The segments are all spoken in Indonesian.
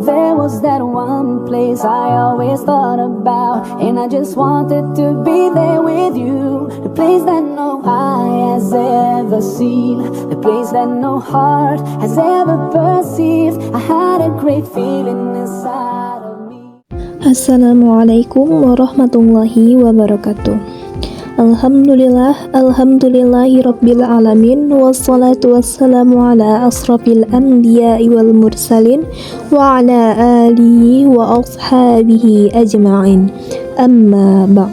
there was that one place I always thought about, and I just wanted to be there with you. The place that no eye has ever seen, the place that no heart has ever perceived. I had a great feeling inside of me. Assalamualaikum warahmatullahi wabarakatuh. Alhamdulillahi rabbil alamin, wassalatu wassalamu ala asrafil anbiya'i wal mursalin wa ala alihi wa ashabihi ajma'in. Amma ba'd.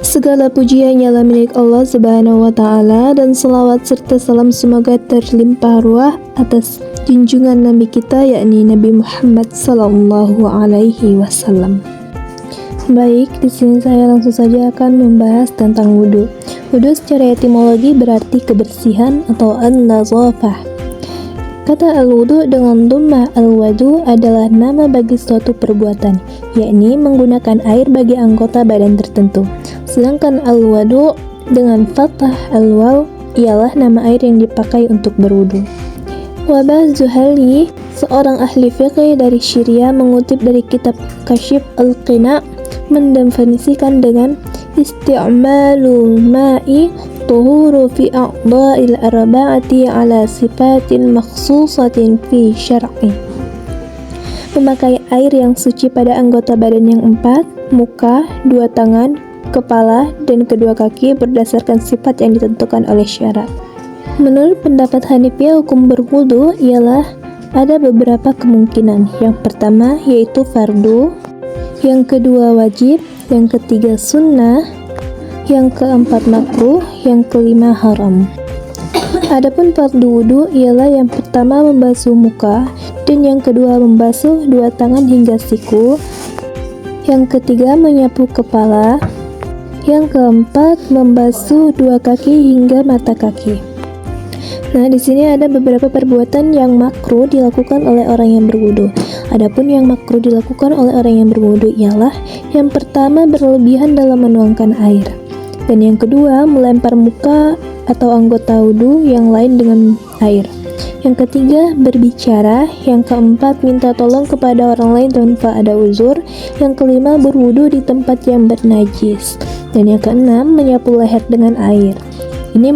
Segala puji hanyalah milik Allah Subhanahu wa ta'ala, dan selawat serta salam semoga terlimpah ruah atas junjungan Nabi kita, yakni Nabi Muhammad sallallahu alaihi wasallam. Baik, di sini saya langsung saja akan membahas tentang wudu. Wudu secara etimologi berarti kebersihan atau an-nazafah. Kata al-wudu dengan dhammah al-wadu adalah nama bagi suatu perbuatan, yakni menggunakan air bagi anggota badan tertentu. Sedangkan al-wadu dengan fathah al-waw ialah nama air yang dipakai untuk berwudu. Wabah Zuhali, seorang ahli fiqih dari Syria, mengutip dari kitab Kasyif al-Qina, mendefinisikan dengan isti'malu ma'i tuhuru fi a'dha'il arba'ati ala sifatin makhsusatin fi syar'i. Memakai air yang suci pada anggota badan yang 4, muka, 2 tangan, kepala, dan kedua kaki berdasarkan sifat yang ditentukan oleh syarak. Menurut pendapat Hanifiyah, hukum berwudu ialah ada beberapa kemungkinan. Yang pertama yaitu fardu, yang kedua wajib, yang ketiga sunnah, yang keempat makruh, yang kelima haram. Adapun fardu wudu ialah yang pertama membasuh muka, dan yang kedua membasuh 2 tangan hingga siku, yang ketiga menyapu kepala, yang keempat membasuh 2 kaki hingga mata kaki. Nah, di sini ada beberapa perbuatan yang makruh dilakukan oleh orang yang berwudu. Adapun yang makruh dilakukan oleh orang yang berwudu ialah yang pertama berlebihan dalam menuangkan air, dan yang kedua melempar muka atau anggota wudu yang lain dengan air. Yang ketiga berbicara, yang keempat minta tolong kepada orang lain tanpa ada uzur, yang kelima berwudu di tempat yang bernajis, dan yang keenam menyapu leher dengan air. Ini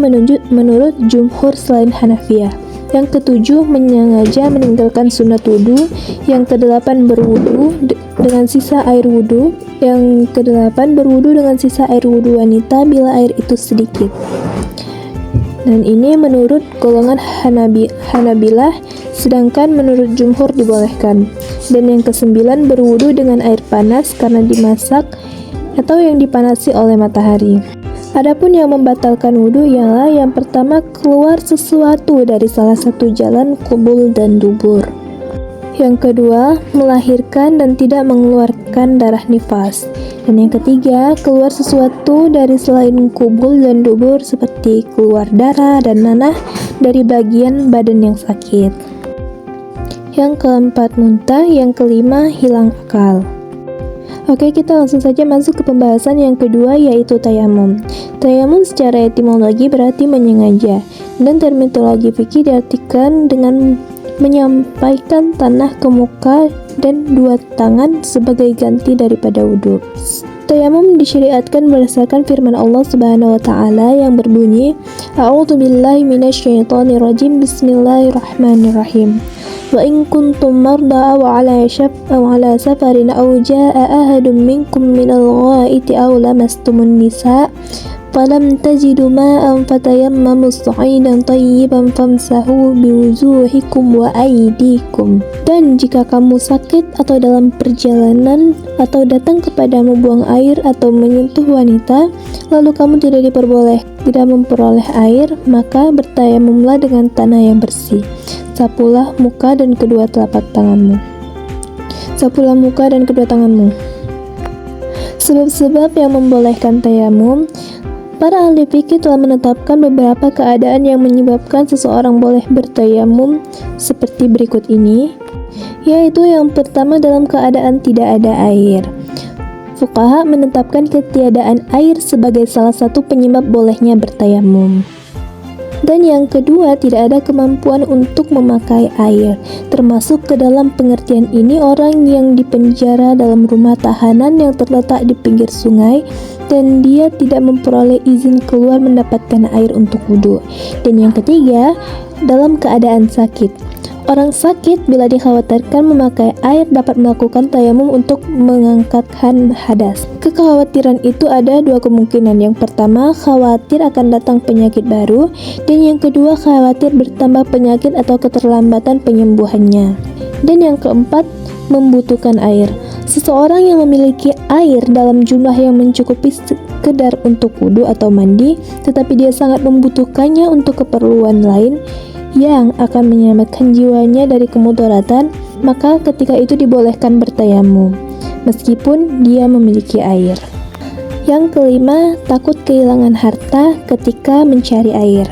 menurut jumhur selain Hanafiyah. Yang ketujuh menyengaja meninggalkan sunat wudu. Yang kedelapan berwudu dengan sisa air wudu. Yang kedelapan berwudu dengan sisa air wudu wanita bila air itu sedikit. Dan ini menurut golongan Hanabilah, sedangkan menurut jumhur dibolehkan. Dan yang kesembilan berwudu dengan air panas karena dimasak atau yang dipanasi oleh matahari. Adapun yang membatalkan wudu ialah yang pertama keluar sesuatu dari salah satu jalan kubul dan dubur. Yang kedua melahirkan dan tidak mengeluarkan darah nifas. Dan yang ketiga keluar sesuatu dari selain kubul dan dubur seperti keluar darah dan nanah dari bagian badan yang sakit. Yang keempat muntah, yang kelima hilang akal. Oke, kita langsung saja masuk ke pembahasan yang kedua, yaitu tayamum. Tayamum secara etimologi berarti menyengaja, dan terminologi fikih diartikan dengan menyampaikan tanah ke muka dan 2 tangan sebagai ganti daripada wudu. Tayamum disyariatkan berdasarkan firman Allah Subhanahu wa ta'ala yang berbunyi, A'udzubillahi minasyaitonirrajim, Bismillahirrahmanirrahim. Wa in kuntum marda aw ala safarin aw jaa ahadun minkum minal ghaiti aw lamastumun nisa falam tajidu ma'an fatayammamu sa'idan tayyiban famsahu biwujuhikum wa aydikum. Dan jika kamu sakit atau dalam perjalanan atau datang kepadamu buang air atau menyentuh wanita, lalu kamu tidak memperoleh air, maka bertayamumlah dengan tanah yang bersih. Sapulah muka dan kedua telapak tanganmu. Sapulah muka dan kedua tanganmu. Sebab-sebab yang membolehkan tayamum. Para ahli fikih telah menetapkan beberapa keadaan yang menyebabkan seseorang boleh bertayamum seperti berikut ini, yaitu yang pertama dalam keadaan tidak ada air. Fuqaha menetapkan ketiadaan air sebagai salah satu penyebab bolehnya bertayamum. Dan yang kedua, tidak ada kemampuan untuk memakai air. Termasuk ke dalam pengertian ini orang yang dipenjara dalam rumah tahanan yang terletak di pinggir sungai dan dia tidak memperoleh izin keluar mendapatkan air untuk wudhu. Dan yang ketiga, dalam keadaan sakit. Orang sakit bila dikhawatirkan memakai air dapat melakukan tayamum untuk mengangkatkan hadas. Kekhawatiran itu ada dua kemungkinan. Yang pertama, khawatir akan datang penyakit baru, dan yang kedua, khawatir bertambah penyakit atau keterlambatan penyembuhannya. Dan yang keempat, membutuhkan air. Seseorang yang memiliki air dalam jumlah yang mencukupi sekedar untuk wudhu atau mandi, tetapi dia sangat membutuhkannya untuk keperluan lain yang akan menyelamatkan jiwanya dari kemudaratan, maka ketika itu dibolehkan bertayamum meskipun dia memiliki air. Yang kelima, takut kehilangan harta ketika mencari air.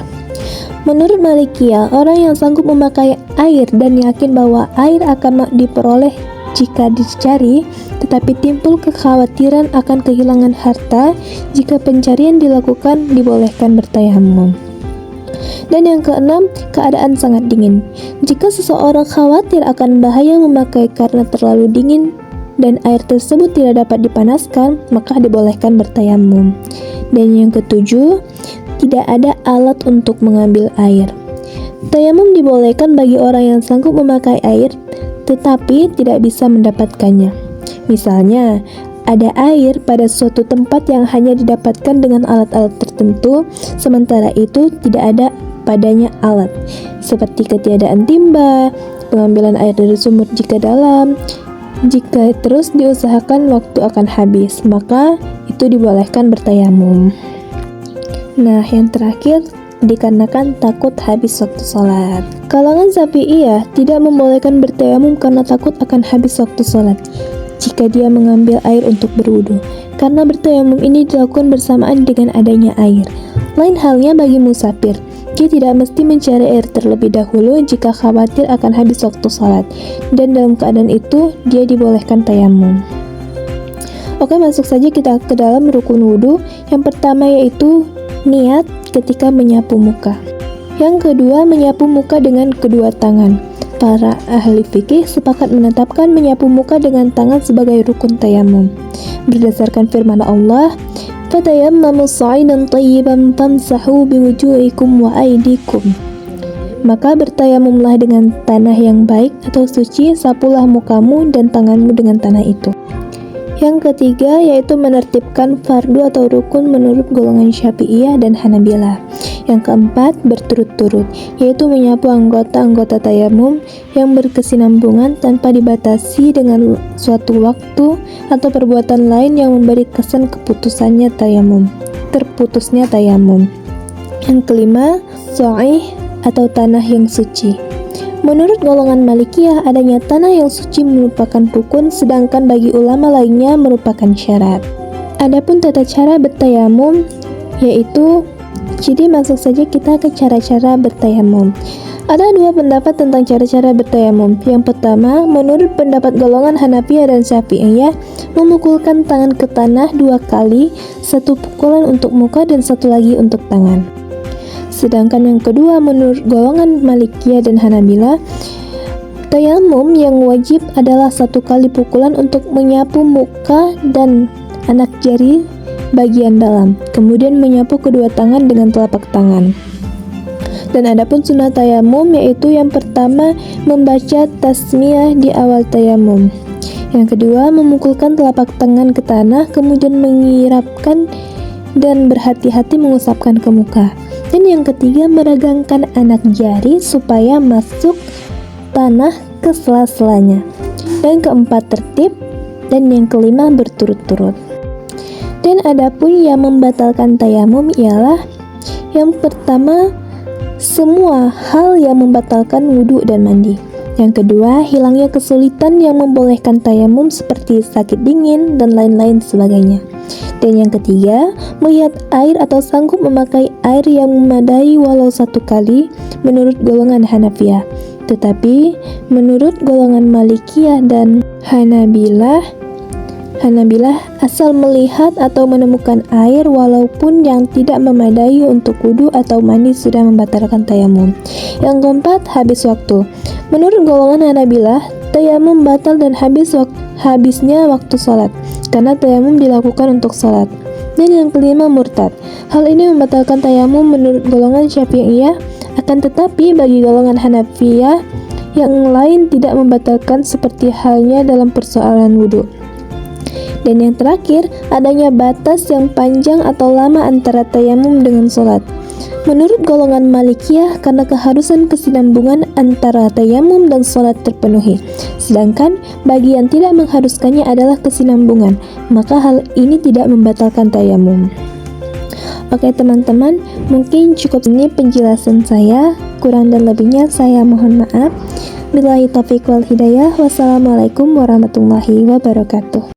Menurut Malikiyah, orang yang sanggup memakai air dan yakin bahwa air akan diperoleh jika dicari, tetapi timbul kekhawatiran akan kehilangan harta jika pencarian dilakukan, dibolehkan bertayamum. Dan yang keenam, keadaan sangat dingin. Jika seseorang khawatir akan bahaya memakai karena terlalu dingin dan air tersebut tidak dapat dipanaskan, maka dibolehkan bertayamum. Dan yang ketujuh, tidak ada alat untuk mengambil air. Tayamum dibolehkan bagi orang yang sanggup memakai air tetapi tidak bisa mendapatkannya. Misalnya, ada air pada suatu tempat yang hanya didapatkan dengan alat-alat tertentu, sementara itu tidak ada padanya alat, seperti ketiadaan timba, pengambilan air dari sumur jika dalam. Jika terus diusahakan waktu akan habis, maka itu dibolehkan bertayamum. Nah, yang terakhir, dikarenakan takut habis waktu sholat. Kalangan Syafi'iyah tidak membolehkan bertayamum karena takut akan habis waktu sholat jika dia mengambil air untuk berwudu, karena bertayamum ini dilakukan bersamaan dengan adanya air. Lain halnya bagi musafir, dia tidak mesti mencari air terlebih dahulu jika khawatir akan habis waktu sholat, dan dalam keadaan itu dia dibolehkan tayamum. Oke, masuk saja kita ke dalam rukun wudu. Yang pertama yaitu niat ketika menyapu muka. Yang kedua, menyapu muka dengan kedua tangan. Para ahli fikih sepakat menetapkan menyapu muka dengan tangan sebagai rukun tayamum. Berdasarkan firman Allah, "Fatayammamu sa'idan thayyiban famsahu biwujuhikum wa aydikum." Maka bertayamumlah dengan tanah yang baik atau suci, sapulah mukamu dan tanganmu dengan tanah itu. Yang ketiga yaitu menertibkan fardu atau rukun menurut golongan Syafi'iyah dan Hanabilah. Yang keempat, berturut-turut, yaitu menyapu anggota-anggota tayamum yang berkesinambungan tanpa dibatasi dengan suatu waktu atau perbuatan lain yang memberi kesan terputusnya tayamum. Yang kelima, sa'ih atau tanah yang suci. Menurut golongan Malikiyah, adanya tanah yang suci merupakan rukun, sedangkan bagi ulama lainnya merupakan syarat. Adapun tata cara bertayamum yaitu, jadi masuk saja kita ke cara-cara bertayamum. Ada dua pendapat tentang cara-cara bertayamum. Yang pertama, menurut pendapat golongan Hanafiyah dan Syafi'iyah, memukulkan tangan ke tanah 2 kali, 1 pukulan untuk muka dan 1 lagi untuk tangan. Sedangkan yang kedua, menurut golongan Malikiyah dan Hanabilah, tayamum yang wajib adalah 1 kali pukulan untuk menyapu muka dan anak jari bagian dalam, kemudian menyapu kedua tangan dengan telapak tangan. Dan adapun sunnah tayamum yaitu yang pertama, membaca tasmiyah di awal tayamum. Yang kedua, memukulkan telapak tangan ke tanah, kemudian mengirapkan dan berhati-hati mengusapkan ke muka. Dan yang ketiga, meragangkan anak jari supaya masuk tanah ke sela-selanya. Dan keempat, tertib. Dan yang kelima, berturut-turut. Dan adapun yang membatalkan tayamum ialah yang pertama, semua hal yang membatalkan wudhu dan mandi. Yang kedua, hilangnya kesulitan yang membolehkan tayamum seperti sakit dingin dan lain-lain sebagainya. Dan yang ketiga, melihat air atau sanggup memakai air yang memadai walau 1 kali menurut golongan Hanafiyah. Tetapi menurut golongan Malikiyah dan Hanabilah, Hanabilah asal melihat atau menemukan air walaupun yang tidak memadai untuk wudu atau mandi sudah membatalkan tayamum. Yang keempat, habis waktu. Menurut golongan Hanabilah, tayamum batal dan habisnya waktu sholat, karena tayamum dilakukan untuk sholat. Dan yang kelima, murtad. Hal ini membatalkan tayamum menurut golongan Syafi'iyah, akan tetapi bagi golongan Hanafiyah yang lain tidak membatalkan seperti halnya dalam persoalan wudu. Dan yang terakhir, adanya batas yang panjang atau lama antara tayamum dengan sholat. Menurut golongan Malikiyah, karena keharusan kesinambungan antara tayamum dan sholat terpenuhi. Sedangkan bagi yang tidak mengharuskannya adalah kesinambungan, maka hal ini tidak membatalkan tayamum. Oke teman-teman, mungkin cukup ini penjelasan saya. Kurang dan lebihnya saya mohon maaf. Billahi taufiq wal hidayah. Wassalamualaikum warahmatullahi wabarakatuh.